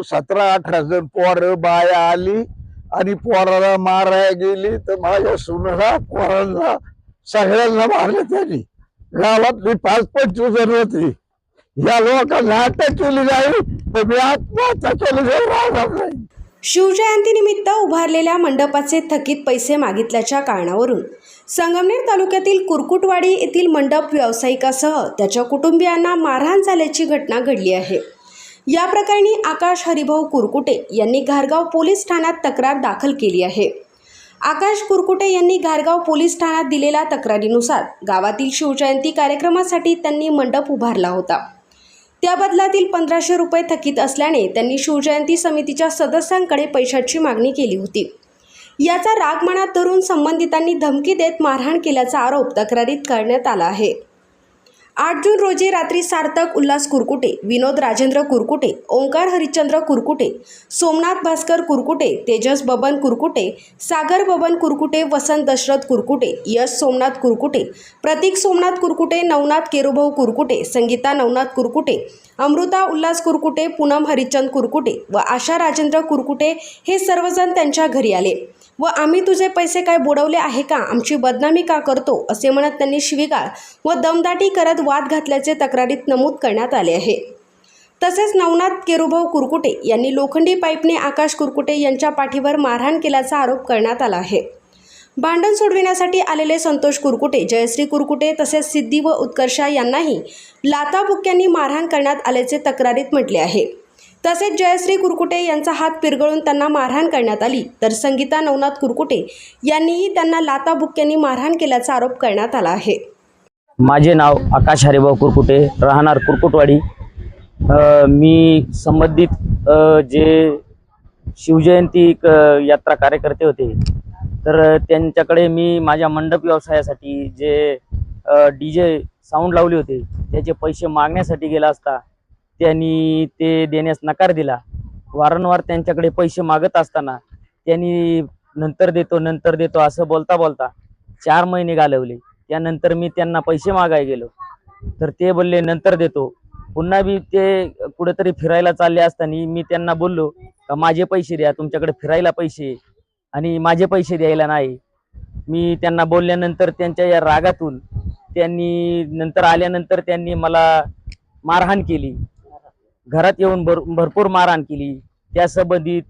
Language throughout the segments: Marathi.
17-18 जण पोर बाया आली आणि पोराला मारायला गेली तर माझ्या सुनाला पोराला सगळ्यांना मारले त्यांनी। गावातली 5-25 जण होती। या लोकांना अटक केली नाही तर मी आत्महत्या केली। शिवजयंतीनिमित्त उभारलेल्या मंडपाचे थकीत पैसे मागितल्याच्या कारणावरून संगमनेर तालुक्यातील कुरकुटवाडी येथील मंडप व्यावसायिकासह त्याच्या कुटुंबियांना मारहाण झाल्याची घटना घडली आहे। या प्रकरणी आकाश हरिभाऊ कुरकुटे यांनी घारगाव पोलीस ठाण्यात तक्रार दाखल केली आहे। आकाश कुरकुटे यांनी घारगाव पोलीस ठाण्यात दिलेल्या तक्रारीनुसार गावातील शिवजयंती कार्यक्रमासाठी त्यांनी मंडप उभारला होता। त्या बदलातील 1500 रुपये थकीत असल्याने त्यांनी शिवजयंती समितीच्या सदस्यांकडे पैशाची मागणी केली होती। याचा राग मनात धरून संबंधितांनी धमकी देत मारहाण केल्याचा आरोप तक्रारीत करण्यात आला आहे। 8 जून रोजी रात्री सार्थक उल्हास कुरकुटे, विनोद राजेंद्र कुरकुटे, ओंकार हरिश्चंद्र कुरकुटे, सोमनाथ भास्कर कुरकुटे, तेजस बबन कुरकुटे, सागर बबन कुरकुटे, वसंत दशरथ कुरकुटे, यश सोमनाथ कुरकुटे, प्रतीक सोमनाथ कुरकुटे, नवनाथ केरुभाऊ कुरकुटे, संगीता नवनाथ कुरकुटे, अमृता उल्हास कुरकुटे, पूनम हरिचंद कुरकुटे व आशा राजेंद्र कुरकुटे हे सर्वजण त्यांच्या घरी आले व आम्ही तुझे पैसे काय बुडवले आहे का, आमची बदनामी का करतो असे म्हणत त्यांनी शिवीगाळ व दमदाटी करत वाद घातल्याचे तक्रारीत नमूद करण्यात आले आहे। तसेच नवनाथ केरुभाऊ कुरकुटे यांनी लोखंडी पाईपने आकाश कुरकुटे यांच्या पाठीवर मारहाण केल्याचा आरोप करण्यात आला आहे। भांडण सोडविण्यासाठी आलेले संतोष कुरकुटे, जयश्री कुरकुटे तसेच सिद्धी व उत्कर्षा यांनाही लाथाबुक्क्यांनी मारहाण करण्यात आल्याचे तक्रारीत म्हटले आहे। तसेच जयश्री कुरकुटे यांचा हात पिरगळून त्यांना मारहाण करण्यात आली तर संगीता नवनाथ कुरकुटे यांनीही त्यांना लाथाबुक्क्यांनी मारहाण केल्याचा आरोप करण्यात आला आहे। माझे नाव आकाश हरिभाऊ कुरकुटे, राहणार कुरकुटवाडी। मी संबंधित जे शिवजयंती यात्रा कार्यकर्ते होते तर त्यांच्याकडे मी माझ्या मंडप व्यवसायासाठी जे DJ साऊंड लावले होते त्याचे पैसे मागण्यासाठी गेला असता त्यांनी ते देण्यास नकार दिला। वारंवार त्यांच्याकडे पैसे मागत असताना त्यांनी नंतर देतो असं बोलता 4 महिने घालवले। त्यानंतर मी त्यांना पैसे मागायला गेलो तर ते बोलले नंतर देतो। पुन्हा बी ते कुठेतरी फिरायला चालले असताना मी त्यांना बोललो का माझे पैसे द्या, तुमच्याकडे फिरायला पैसे आणि माझे पैसे द्यायला नाही। मी त्यांना बोलल्यानंतर त्यांच्या या रागातून त्यांनी नंतर आल्यानंतर त्यांनी मला मारहाण केली, घरात येऊन भरपूर मारहाण केली। त्या संबंधित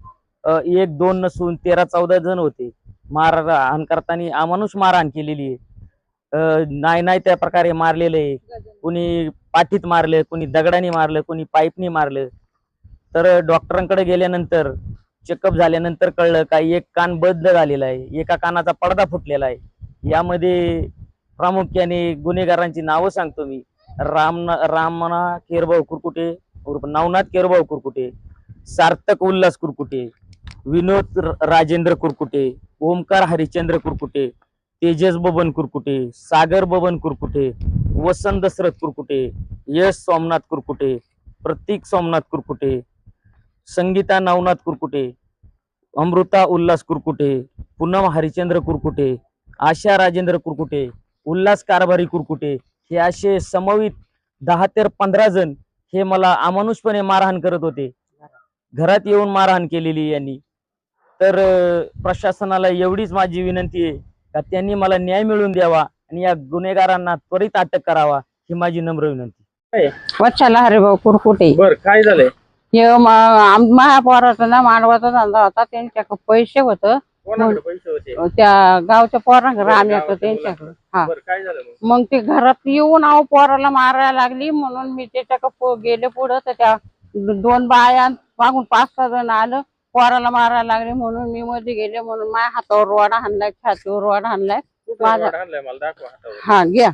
1-2 नसून 13-14 जण होते। मारहाण करताना अमानुष मारहाण केलेली आहे। नाही त्या प्रकारे मारलेले, कोणी पाठीत मारलं, कोणी दगडाने मारलं, कोणी पाईपने मारलं। तर डॉक्टरांकडे गेल्यानंतर चेकअप झाल्यानंतर कळलं का एक कान बंद झालेला आहे, एका कानाचा पडदा फुटलेला आहे। यामध्ये प्रामुख्याने गुन्हेगारांची नावं सांगतो मी। रामना केरुभाऊ कुरकुटे उर्फ नवनाथ केरुभाऊ कुरकुटे, सार्थक उल्हास कुरकुटे, विनोद राजेंद्र कुरकुटे, ओंकार हरिश्चंद्र कुरकुटे, तेजस बबन कुरकुटे, सागर बबन कुरकुटे, वसंत दशरथ कुरकुटे, यश सोमनाथ कुरकुटे, प्रतीक सोमनाथ कुरकुटे, संगीता नवनाथ कुरकुटे, अमृता उल्हास कुरकुटे, पूनम हरिचंद्र कुरकुटे, आशा राजेंद्र कुरकुटे, उल्हास कारभारी कुरकुटे हे असे समवित 10 ते 15 जण हे मला अमानुषपणे मारहाण करत होते। घरात येऊन मारहाण केलेली यांनी। तर प्रशासनाला एवढीच माझी विनंती आहे का त्यांनी मला न्याय मिळवून द्यावा आणि या गुन्हेगारांना त्वरित अटक करावा ही माझी नम्र विनंती। वत्सला हरिभाऊ कुरकुटे। बर, काय झालंय? हे महापौराचा ना मांडवाचा धंदा होता, त्यांच्याकडे पैसे होतं, कोणाकडे पैसे होते? त्या गावच्या पोरांकडे राम्याचं त्यांच्याकडे। हा, बर, काय झालं मग ते घरात येऊन पोराला मारायला लागली म्हणून मी त्याच्याकडे गेले पुढं तर त्या 2 बाया मागून 5-6 जण आलं, पोराला मारायला लागले म्हणून मी मध्ये गेले म्हणून माझ्या हातावर रोडा हाणलाय, छातीवर रोडा हाणलाय माझा। मला दाखवा हातावर। हा घ्या।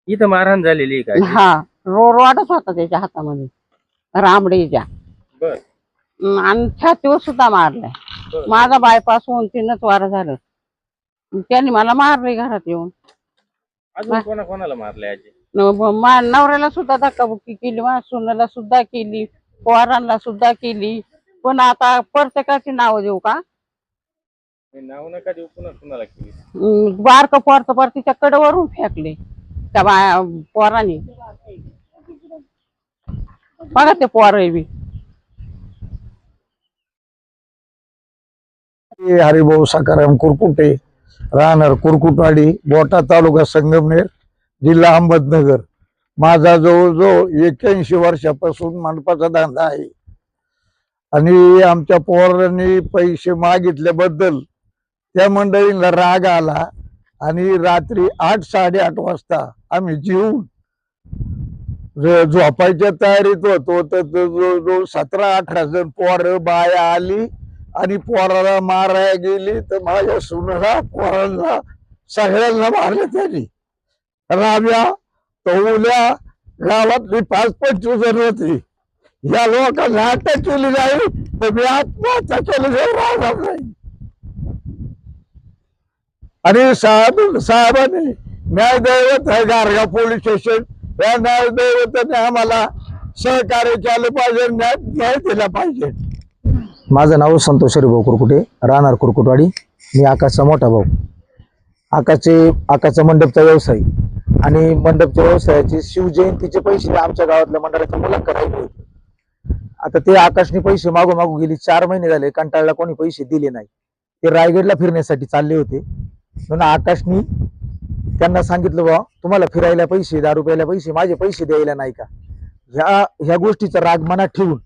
इथं मारहाण झालेली आहे का? हा, रोडच होता त्याच्या हातामध्ये रामडीच्या। बर, आणि छातीवर सुद्धा मारलाय। माझा बायपास होऊन 3च वार झालं, त्यांनी मला मारले घरात येऊन। अजून कोणाला मारले आजी? नवऱ्याला सुद्धा धक्काबुक्की केली, माझ्या सुनेला सुद्धा केली, पोरांना सुद्धा केली। पण आता प्रत्येकाची नाव देऊ का? हे नाव नका देऊ, पुन्हा कुणाला केली? बारक पोरचं पर तिच्या कडेवरून फेकले त्या बाया पोराने. बघा ते पोर बी. हरिभाऊ सकाराम कुरकुटे, राहणार कुरकुटवाडी, बोटा तालुका संगमनेर, जिल्हा अहमदनगर. माझा जवळजवळ 81 वर्षापासून मंडपाचा धंदा आहे आणि आमच्या पोरांनी पैसे मागितल्याबद्दल त्या मंडळींना राग आला आणि रात्री 8-8:30 वाजता आम्ही जेवून झोपायच्या तयारीत होतो तर जवळजवळ 17-18 जण पोरं बाया आली आणि पोराला मारायला गेली तर माझ्या सुनला पोरांना सगळ्यांना मारलं त्यांनी. राव्या तवल्या गावातली 5-25 जण होती. या लोकांना अटक केली नाही तर मी आत्महत्या केली नाही. आणि साहेबांनी न्यायदैवत आहे गारगाव पोलीस स्टेशन, या न्यायदैवताने आम्हाला सहकार्य केलं पाहिजे, न्याय दिला पाहिजे. माझं नाव संतोष हरिभाऊ कुरकुटे, राहणार कुरकुटवाडी. मी आकाशचा मोठा भाऊ. आकाशचा मंडपचा व्यवसाय आणि मंडपच्या व्यवसायाची शिवजयंतीचे पैसे आमच्या गावातल्या मंडळाच्या मुलांकडे राहिले होते. आता ते आकाशने पैसे मागू गेली 4 महिने झाले, कंटाळला कोणी पैसे दिले नाही. ते रायगडला फिरण्यासाठी चालले होते म्हणून आकाशनी त्यांना सांगितलं, बा तुम्हाला फिरायला पैसे, दारू प्यायला पैसे, माझे पैसे द्यायला नाही का. ह्या गोष्टीचा राग मनात ठेवून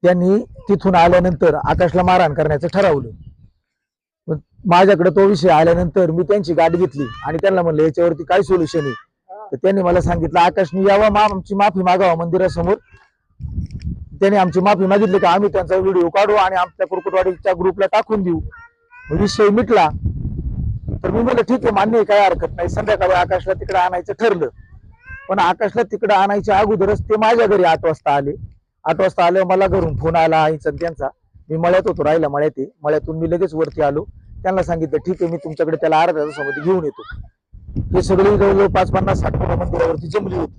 त्यांनी तिथून आल्यानंतर आकाशला मारहाण करण्याचं ठरवलं. माझ्याकडे तो विषय आल्यानंतर मी त्यांची गाठ घेतली आणि त्यांना म्हणलं याच्यावरती काय सोल्युशन आहे. तर त्यांनी मला सांगितलं आकाशनी यावं, आमची माफी मागावं मंदिरासमोर. त्यांनी आमची माफी मागितली का आम्ही त्यांचा व्हिडिओ काढू आणि आमच्या कुरकुटवाडीच्या ग्रुपला टाकून देऊ. विषय मिटला. तर मी म्हणलं ठीक आहे, मान्य आहे, काय हरकत नाही. संध्याकाळी आकाशला तिकडे आणायचं ठरलं. पण आकाशला तिकडे आणायच्या अगोदरच ते माझ्या घरी 8 वाजता आले. 8 वाजता आले, मला घरून फोन आला आईचा त्यांचा. मी मळ्यात होतो, राहिला मळ्यात. मळ्यातून मी लगेच वरती आलो. त्यांना सांगितलं ठीक आहे, मी तुमच्याकडे त्याला अर्ध्या तासामध्ये घेऊन येतो. हे सगळे जवळजवळ 50-50-60 मुलं मंदिरावरती जमली होती.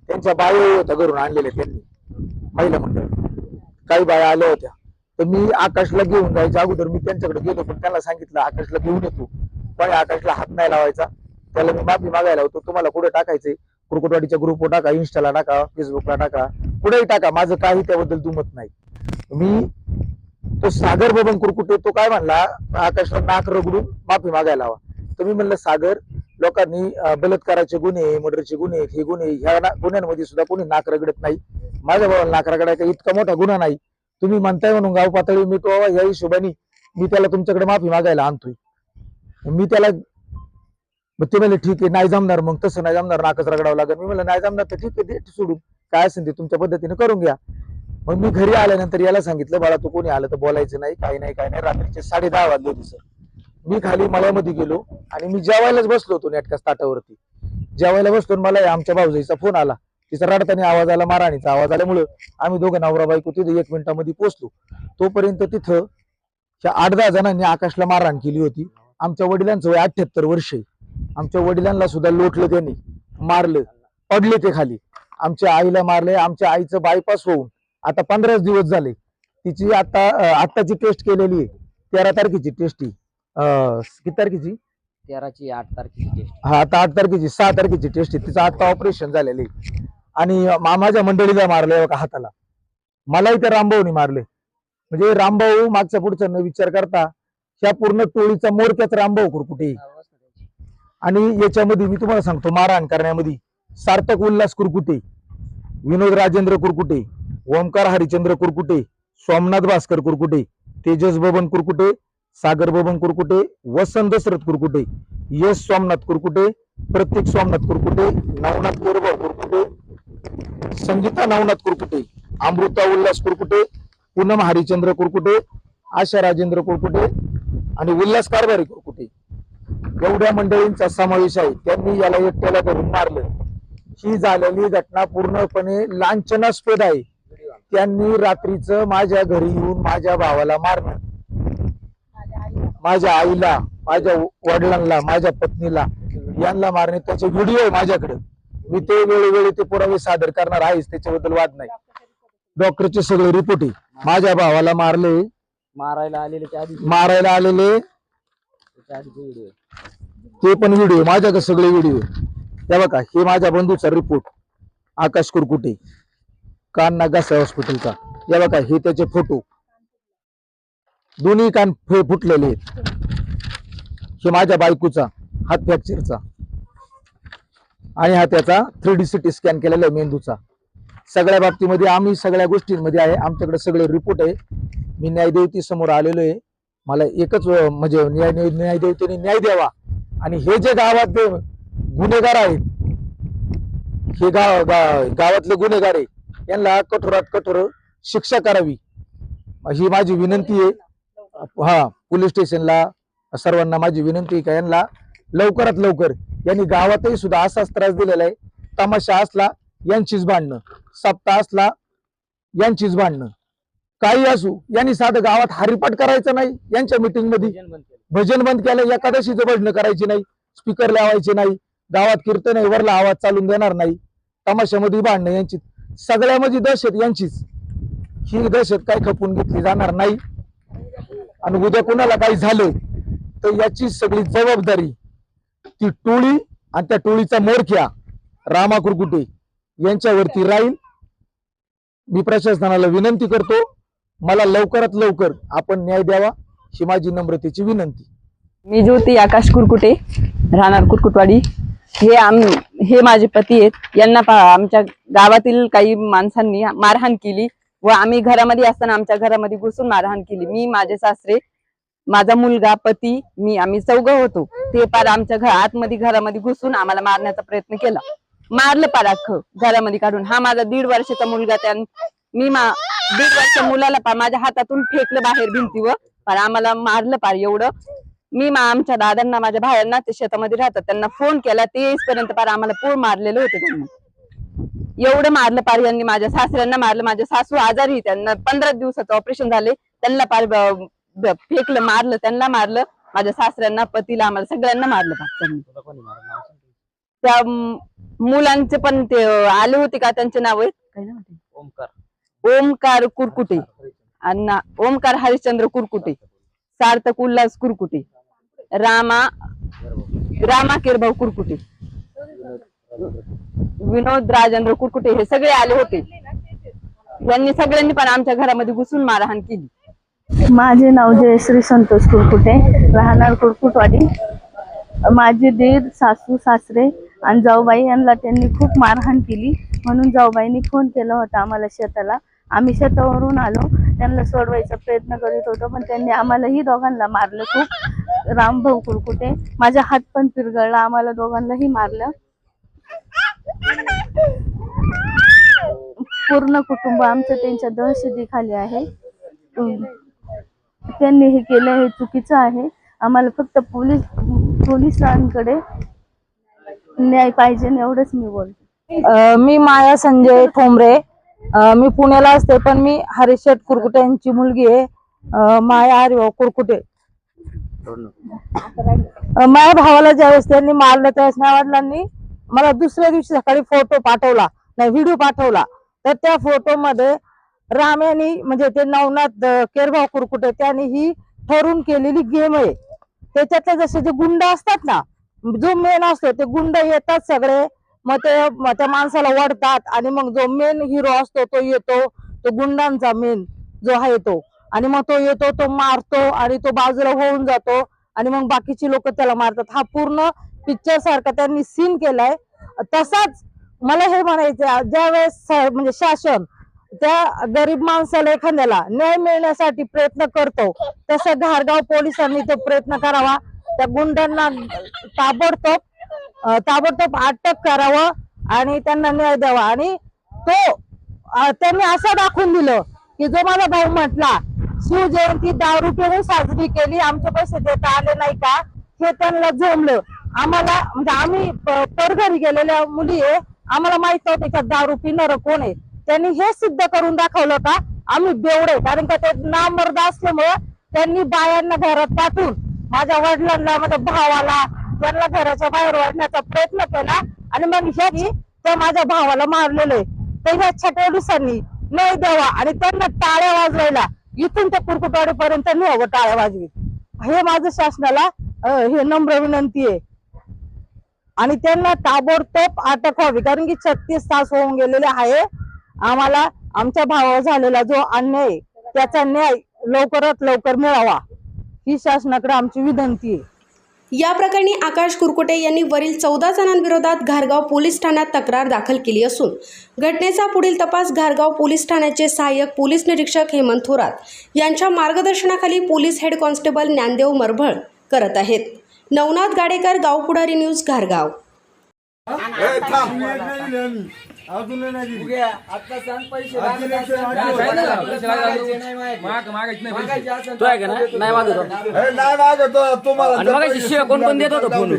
त्यांच्या बाया होत्या घरून आणलेल्या त्यांनी, महिला मंडळ काही बाया आल्या होत्या. तर मी आकाशला घेऊन जायच्या अगोदर मी त्यांच्याकडे गेलो, पण त्यांना सांगितलं आकाशला घेऊन येतो, पण आकाशला हात नाही लावायचा. त्याला मी माफी मागायला होतो, तुम्हाला कुठे टाकायचंय, कुरकुटवाडीच्या ग्रुपवर टाका, इंस्टाला टाका, फेसबुकला टाका, कुठेही टाका, माझं काही त्याबद्दल दुमत नाही. मी तो सागर बबन कुरकुटे तो काय म्हणला, आकाशला नाक रगडून माफी मागायला हवा. तर मी म्हणलं सागर, लोकांनी बलात्काराचे गुन्हे, मर्डरचे गुन्हे, हे गुन्हे, ह्या गुन्ह्यांमध्ये सुद्धा कोणी नाक रगडत नाही. माझ्या भावाला नाक रगडायचा इतका मोठा गुन्हा नाही. तुम्ही म्हणताय म्हणून गाव पातळी मी तो या हिशोबाने मी त्याला तुमच्याकडे माफी मागायला आणतोय. मी त्याला ते म्हणले ठीक आहे, नाही जमणार, मग तसं नाही जमणार, नाकच रगडावं लागेल. मी म्हणलं नाही जमणार तर ठीक आहे, डेट सोडून काय असेल ते तुमच्या पद्धतीने करून घ्या. मग मी घरी आल्यानंतर याला सांगितलं, बाळा तू कोणी आलं तर बोलायचं नाही, काही नाही. रात्रीचे 10:30 वाजले होते सर. मी खाली मळ्यामध्ये गेलो आणि मी जेवायलाच बसलो होतो नेटकाच ताटावरती. जेवायला बसलो, मला आमच्या भाऊजाईचा फोन आला. तिचा रडताना आवाज आला, मारहाणीचा आवाज आल्यामुळं आम्ही दोघं नवरा बायको तिथे 1 मिनिटामध्ये पोहोचलो. तोपर्यंत तिथं 8-10 जणांनी आकाशला मारहाण केली होती. आमच्या वडिलांचं वय 78 वर्ष आहे. आमच्या वडिलांना सुद्धा लोटलं, त्यांनी मारलं, पडले ते खाली. आमच्या आईला मारले. आमच्या आईचं बायपास होऊन आता 15 दिवस झाले. तिची आत्ताची टेस्ट केलेली आहे, 13 तारखेची टेस्ट आहे. किती तारखेची? 13ची 8 तारखेची टेस्ट. हा, आता 8 तारखेची, 6 तारखेची टेस्ट आहे. तिचं आता ऑपरेशन झालेलं आहे. आणि माझ्या मंडळीला मारलंय बघा हाताला. मलाही त्या रामभाऊनी मारले. म्हणजे रामभाऊ मागच्या पुढचा न विचार करता ह्या पूर्ण टोळीचा मोरक्याच रामभाऊ कुरकुटे. आणि याच्यामध्ये मी तुम्हाला सांगतो, मारहाण करण्यामध्ये सार्थक उल्हास कुरकुटे, विनोद राजेंद्र कुरकुटे, ओमकार हरिचंद्र कुरकुटे, सोमनाथ भास्कर कुरकुटे, तेजस बबन कुरकुटे, सागर बबन कुरकुटे, वसंत दशरथ कुरकुटे, यश सोमनाथ कुरकुटे, प्रतीक सोमनाथ कुरकुटे, नवनाथ गोरबा कुरकुटे, संगीता नवनाथ कुरकुटे, अमृता उल्हास कुरकुटे, पूनम हरिचंद्र कुरकुटे, आशा राजेंद्र कुरकुटे आणि उल्हास कारभारी कुरकुटे, एवढ्या मंडळींचा समावेश आहे. त्यांनी याला एकट्याला धरून मारलं. ही झालेली घटना पूर्णपणे लांछनास्पद आहे. त्यांनी रात्रीचं माझ्या घरी येऊन माझ्या भावाला मारणं, माझ्या आईला, माझ्या वडिलांना, माझ्या पत्नीला, यांना मारणे, त्याचे व्हिडिओ आहे माझ्याकडे. मी ते वेळोवेळी ते पुरावे सादर करणार आहेच, त्याच्याबद्दल वाद नाही. डॉक्टरचे सगळे रिपोर्ट आहे. माझ्या भावाला मारले मारायला आलेले त्या आधी मारायला आलेले त्याच्या आधीचे व्हिडिओ ते पण व्हिडिओ, माझ्याकडे सगळे व्हिडिओ. त्या बघा, हे माझ्या बंधूचा रिपोर्ट, आकाश कुरकुटे, कान नागासा हॉस्पिटलचा. या बघा, हे त्याचे फोटो, दोन्ही कान फुटलेले आहेत. हे माझ्या बायकोचा हात फ्रॅक्चरचा, आणि हा त्याचा 3D CT स्कॅन केलेला आहे मेंदूचा. सगळ्या बाबतीमध्ये आम्ही सगळ्या गोष्टींमध्ये आहे, आमच्याकडे सगळे रिपोर्ट आहे. मी न्यायदेवती समोर आलेलो आहे. मला एकच म्हणजे न्यायदेवतेने न्याय द्यावा, आणि हे जे गावात गुन्हेगार आहेत, हे गावातले गुन्हेगार आहे, यांना कठोरात कठोर शिक्षा करावी ही माझी विनंती आहे. हा, पोलीस स्टेशनला सर्वांना माझी विनंती आहे का यांना लवकरात लवकर, यांनी गावातही सुद्धा असाच त्रास दिलेला आहे. तमाशा असला यांचीच भांडणं, सप्ताह असला यांचीच भांडणं, काही असू, यांनी साधं गावात हरिपाठ करायचं नाही. यांच्या मीटिंग मध्ये भजन बंद केलं, एकादशीचं भजन करायची नाही, स्पीकर लावायचे नाही, गावात कीर्तन आहे वरला आवाज चालून देणार नाही, तमाशामध्ये भांडणं यांची, सगळ्यामध्ये दहशत यांचीच. ही दहशत काय खपून घेतली जाणार नाही. आणि उद्या कोणाला काही झालं तर याची सगळी जबाबदारी ती टोळी आणि त्या टोळीचा मोरख्या रामा कुरकुटे यांच्यावरती राहील. मी प्रशासनाला विनंती करतो, मला लवकरात लवकर आपण न्याय द्यावा ही माझी नम्रतेची विनंती. मी ज्योती आकाश कुरकुटे, राहणार कुरकुटवाडी. हे माझे पती आहेत. यांना आमच्या गावातील काही माणसांनी मारहाण केली व आम्ही घरामध्ये असताना आमच्या घरामध्ये घुसून मारहाण केली. मी, माझे सासरे, माझा मुलगा, पती, मी, आम्ही चौघं होतो. ते पार आमच्या आतमध्ये घरामध्ये घुसून आम्हाला मारण्याचा प्रयत्न केला. मारलं पार अख्खं घरामध्ये काढून. हा माझा 1.5 वर्षाचा मुलगा, मी 1.5 वर्षाच्या मुलाला माझ्या हातातून फेकलं बाहेर भिंतीवर, पार आम्हाला मारलं पार एवढं. मी आमच्या दादांना, माझ्या भावांना, ते शेतामध्ये राहतात, त्यांना फोन केला, ते येईपर्यंत पार आम्हाला पूर मारलेलं होतं त्यांनी. एवढं मारलं पार यांनी. माझ्या सासऱ्यांना मारलं, माझ्या सासू आजारी, त्यांना 15 दिवसाचं ऑपरेशन झाले, त्यांना पार फेकलं, मारलं, त्यांना मारलं, माझ्या सासऱ्यांना, पतीला, आम्हाला सगळ्यांना मारलं पार त्यांनी. त्या मुलांचे पण ते आले होते का, त्यांचे नाव आहेत काय नाव, ओमकार कुरकुटे, अण्णा ओमकार हरिश्चंद्र कुरकुटे, सार्थक उल्हास कुरकुटे, रामा केरभाऊ कुरकुटे, विनोद राजेंद्र कुरकुटे, हे सगळे आले होते. यांनी सगळ्यांनी पण आमच्या घरामध्ये घुसून मारहाण केली. माझे नाव जयश्री संतोष कुरकुटे, राहणार कुरकुटवाडी. माझे दीर, सासू, सासरे आणि जाऊबाई यांना त्यांनी खूप मारहाण केली, म्हणून जाऊबाईंनी फोन केला होता आम्हाला शेताला. आम्ही शेतावरून आलो, त्यांना सोडवायचा प्रयत्न करीत होतो, पण त्यांनी आम्हालाही दोघांना मारलं खूप. रामभाऊ कुरकुटे, माझा हात पण पिरगळला, आम्हाला दोघांनाही मारलं. पूर्ण कुटुंब आमचं त्यांच्या दहशतीखाली आहे. त्यांनी हे केलं हे चुकीचं आहे. आम्हाला फक्त पोलिसांकडे न्याय पाहिजे, एवढंच मी बोलते. मी माया संजय ठोंबरे, मी पुण्याला असते, पण मी हरीशेठ कुरकुटे यांची मुलगी आहे, माया हरिभाऊ कुरकुटे. माझ्या भावाला ज्यावेळेस त्यांनी मारलं त्यावेळेस माझ्या वडिलांनी मला दुसऱ्या दिवशी सकाळी फोटो पाठवला, नाही व्हिडिओ पाठवला. तर त्या फोटो मध्ये राम यांनी, म्हणजे ते नवनाथ केरभाऊ कुरकुटे, त्यांनी ही ठरवून केलेली गेम आहे. त्याच्यातले जसे जे गुंड असतात ना, जो मेन असतो ते गुंड येतात सगळे, मग त्या माणसाला वडतात, आणि मग जो मेन हिरो असतो तो येतो, तो गुंडांचा मेन जो आहे तो, आणि मग तो येतो, तो मारतो, आणि तो बाजूला होऊन जातो, आणि मग बाकीची लोक त्याला मारतात. हा पूर्ण पिक्चर सारखा त्यांनी सीन केलाय. तसाच मला हे म्हणायचं, ज्या वेळेस म्हणजे शासन त्या गरीब माणसाला एखाद्याला न्याय मिळण्यासाठी प्रयत्न करतो, तसं घारगाव पोलिसांनी तो प्रयत्न करावा. त्या गुंडांना ताबडतोब अटक करावं आणि त्यांना न्याय द्यावा. आणि तो त्यांनी असं दाखवून दिलं की जो माझा भाऊ म्हटला शिवजयंती दारू पिऊन साजरी केली, आमचे पैसे देता आले नाही का, हे त्यांना जमलं. आम्हाला म्हणजे आम्ही परघरी गेलेल्या मुली आहे, आम्हाला माहित नव्हतं का दारू पिणार कोण आहे. त्यांनी हे सिद्ध करून दाखवलं का आम्ही बेवडे, कारण का ते नामर्द असल्यामुळे त्यांनी बायांना घरात पाठवून माझ्या वडिलांना, माझ्या भावाला, त्यांना घराच्या बाहेर वाढण्याचा प्रयत्न केला, आणि मग ह्यानी त्या माझ्या भावाला मारलेलं आहे. तर ह्या पोलिसांनी न्याय द्यावा आणि त्यांना टाळ्या वाजवायला इथून त्या कुरकुटवाडीपर्यंत न्यावं टाळ्या वाजवीत, हे माझं शासनाला हे नम्र विनंती आहे. आणि त्यांना ताबडतोब अटक व्हावी, कारण की 36 तास होऊन गेलेले आहे. आम्हाला आमच्या भावावर झालेला जो अन्याय आहे, त्याचा न्याय लवकरात लवकर मिळावा ही शासनाकडे आमची विनंती आहे. या प्रकरणी आकाश कुरकुटे यांनी वरील 14 जणांविरोधात घारगाव पोलीस ठाण्यात तक्रार दाखल केली असून घटनेचा पुढील तपास घारगाव पोलीस ठाण्याचे सहाय्यक पोलीस निरीक्षक हेमंत थोरात यांच्या मार्गदर्शनाखाली पोलीस हेड कॉन्स्टेबल ज्ञानदेव मरभळ करत आहेत. नवनाथ गाडेकर, गाव पुढारी न्यूज, घारगाव. कोण कोण देत होतं फोन?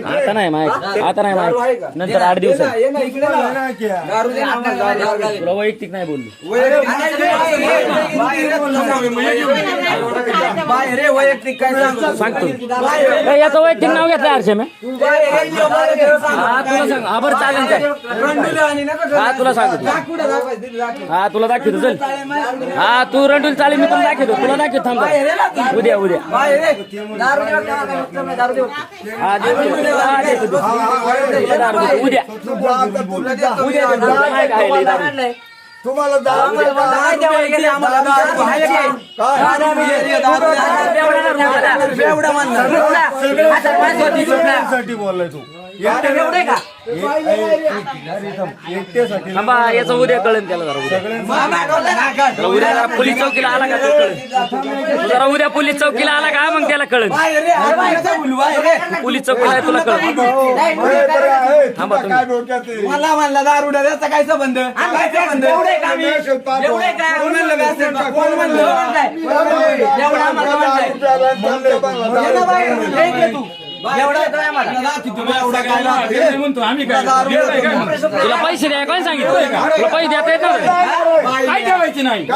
आता नाही माहिती, आता नाही माहिती, नंतर 8 दिवसात. तुला वैयक्तिक नाही बोलली. सांगतो याचं वैयक्तिक नाव घेतलं हर्षे मी. हा तुला सांग, हा बरं चालेल काय? हा तुला सांगतो, हा तुला दाखवतो चल. हा तू रंडूल चालेल, मी तुला दाखवतो, तुला दाखवतो. थांब उद्या उद्या. हा उद्या तुम्हाला बोललाय तू थांबा, याचं उद्या कळेल त्याला. जरा उद्या पोलीस चौकीला आला का कळेल. जरा उद्या पोलीस चौकीला आला का मग त्याला कळेल. पोलीस चौकीला आहे, तुला कळेल. थांबा तुम्ही. मला म्हणला दारुडा त्याचा काय संबंध? काय संबंध? तुला पैसे द्या कोण सांगितलं? तुला पैसे देता येत नाही, काय ठेवायचे नाही.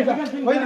वहिनी